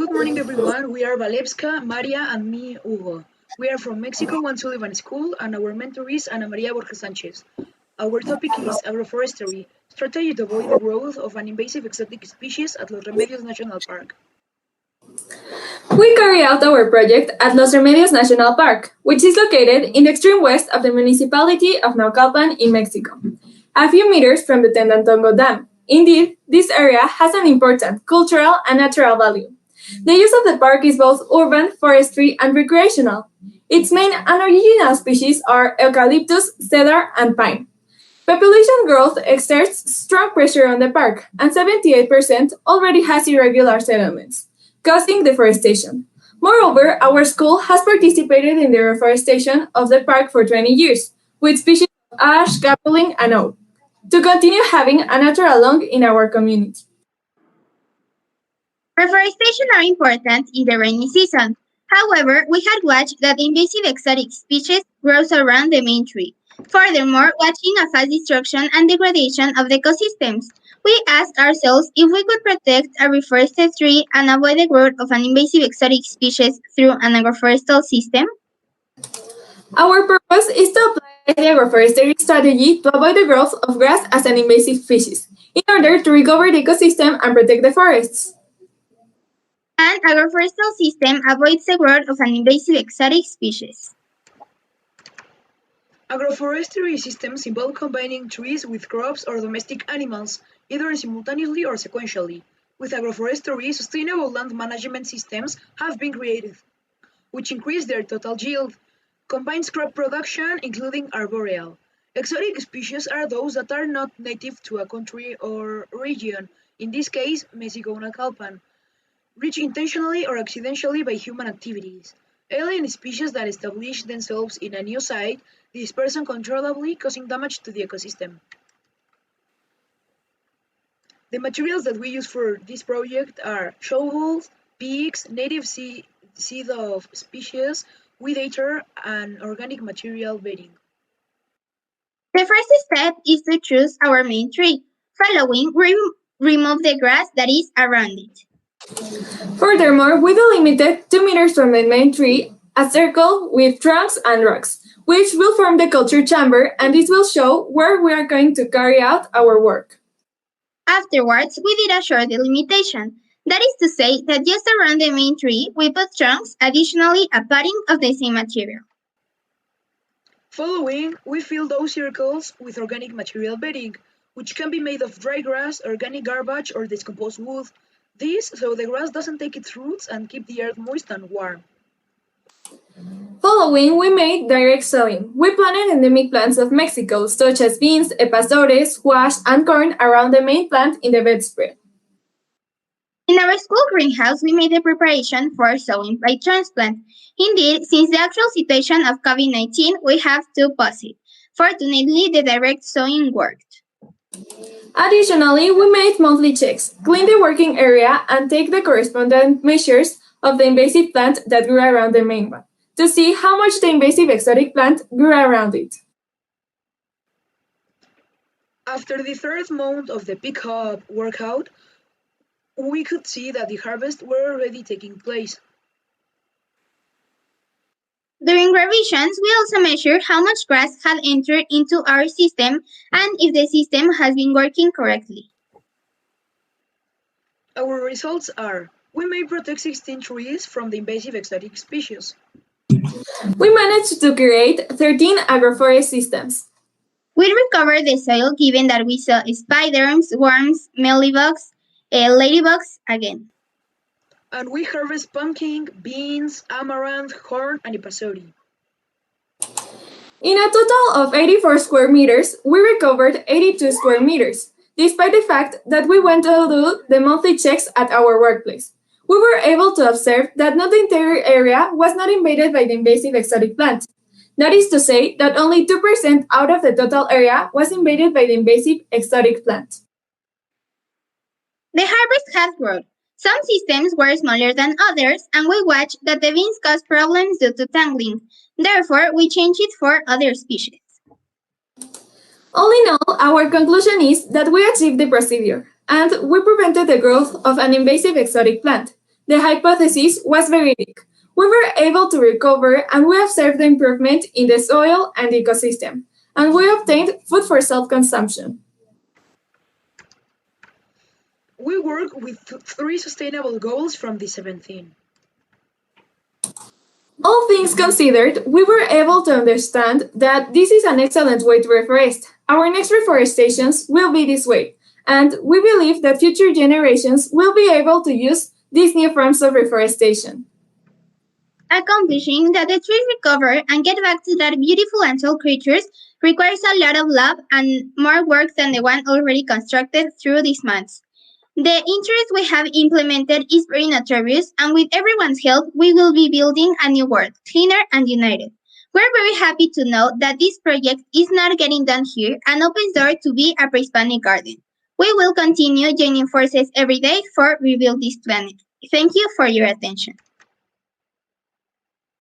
Good morning, everyone. We are Valevska, Maria, and me, Hugo. We are from Mexico, One Sullivan School, and our mentor is Ana Maria Borges Sanchez. Our topic is agroforestry, strategy to avoid the growth of an invasive exotic species at Los Remedios National Park. We carry out our project at Los Remedios National Park, which is located in the extreme west of the municipality of Naucalpan in Mexico, a few meters from the Tendantongo Dam. Indeed, this area has an important cultural and natural value. The use of the park is both urban, forestry, and recreational. Its main and original species are eucalyptus, cedar, and pine. Population growth exerts strong pressure on the park, and 78% already has irregular settlements, causing deforestation. Moreover, our school has participated in the reforestation of the park for 20 years, with species of ash, sapling, and oak, to continue having a natural lung in our community. Reforestation are important in the rainy season. However, we had watched that invasive exotic species grows around the main tree. Furthermore, watching a fast destruction and degradation of the ecosystems, we asked ourselves if we could protect a reforested tree and avoid the growth of an invasive exotic species through an agroforestal system. Our purpose is to apply the agroforestry strategy to avoid the growth of grass as an invasive species, in order to recover the ecosystem and protect the forests. An agroforestal system avoids the growth of an invasive exotic species. Agroforestry systems involve combining trees with crops or domestic animals, either simultaneously or sequentially. With agroforestry, sustainable land management systems have been created, which increase their total yield, combines crop production, including arboreal. Exotic species are those that are not native to a country or region, in this case, Mexico-Naucalpan, reached intentionally or accidentally by human activities. Alien species that establish themselves in a new site disperse uncontrollably, causing damage to the ecosystem. The materials that we use for this project are shovels, picks, native seed of species, weed eater, and organic material bedding. The first step is to choose our main tree. Following, we remove the grass that is around it. Furthermore, we delimited 2 meters from the main tree a circle with trunks and rocks, which will form the culture chamber, and this will show where we are going to carry out our work. Afterwards, we did a short delimitation. That is to say that just around the main tree, we put trunks, additionally a padding of the same material. Following, we fill those circles with organic material bedding, which can be made of dry grass, organic garbage, or decomposed wood. This so the grass doesn't take its roots and keep the earth moist and warm. Following, we made direct sowing. We planted endemic plants of Mexico, such as beans, epazores, squash, and corn around the main plant in the bedspread. In our school greenhouse, we made the preparation for sowing by transplant. Indeed, since the actual situation of COVID-19, we have to pause it. Fortunately, the direct sowing worked. Additionally, we made monthly checks, clean the working area, and take the corresponding measures of the invasive plant that grew around the main one, to see how much the invasive exotic plant grew around it. After the third month of the pick-up workout, we could see that the harvest were already taking place. During revisions, we also measured how much grass had entered into our system and if the system has been working correctly. Our results are: we may protect 16 trees from the invasive exotic species. We managed to create 13 agroforest systems. We recovered the soil given that we saw spiders, worms, mealybugs, ladybugs again. And we harvest pumpkin, beans, amaranth, corn, and epazori. In a total of 84 square meters, we recovered 82 square meters, despite the fact that we went to do the monthly checks at our workplace. We were able to observe that not the entire area was not invaded by the invasive exotic plant. That is to say that only 2% out of the total area was invaded by the invasive exotic plant. The harvest had grown. Some systems were smaller than others, and we watched that the beans caused problems due to tangling. Therefore, we changed it for other species. All in all, our conclusion is that we achieved the procedure, and we prevented the growth of an invasive exotic plant. The hypothesis was veridic. We were able to recover and we observed the improvement in the soil and the ecosystem, and we obtained food for self-consumption. We work with 3 sustainable goals from the 17. All things considered, we were able to understand that this is an excellent way to reforest. Our next reforestations will be this way, and we believe that future generations will be able to use these new forms of reforestation. Accomplishing that the trees recover and get back to their beautiful and tall creatures requires a lot of love and more work than the one already constructed through these months. The interest we have implemented is very notorious, and with everyone's help, we will be building a new world, cleaner and united. We're very happy to know that this project is not getting done here and opens door to be a pre-Hispanic garden. We will continue joining forces every day for rebuild this planet. Thank you for your attention.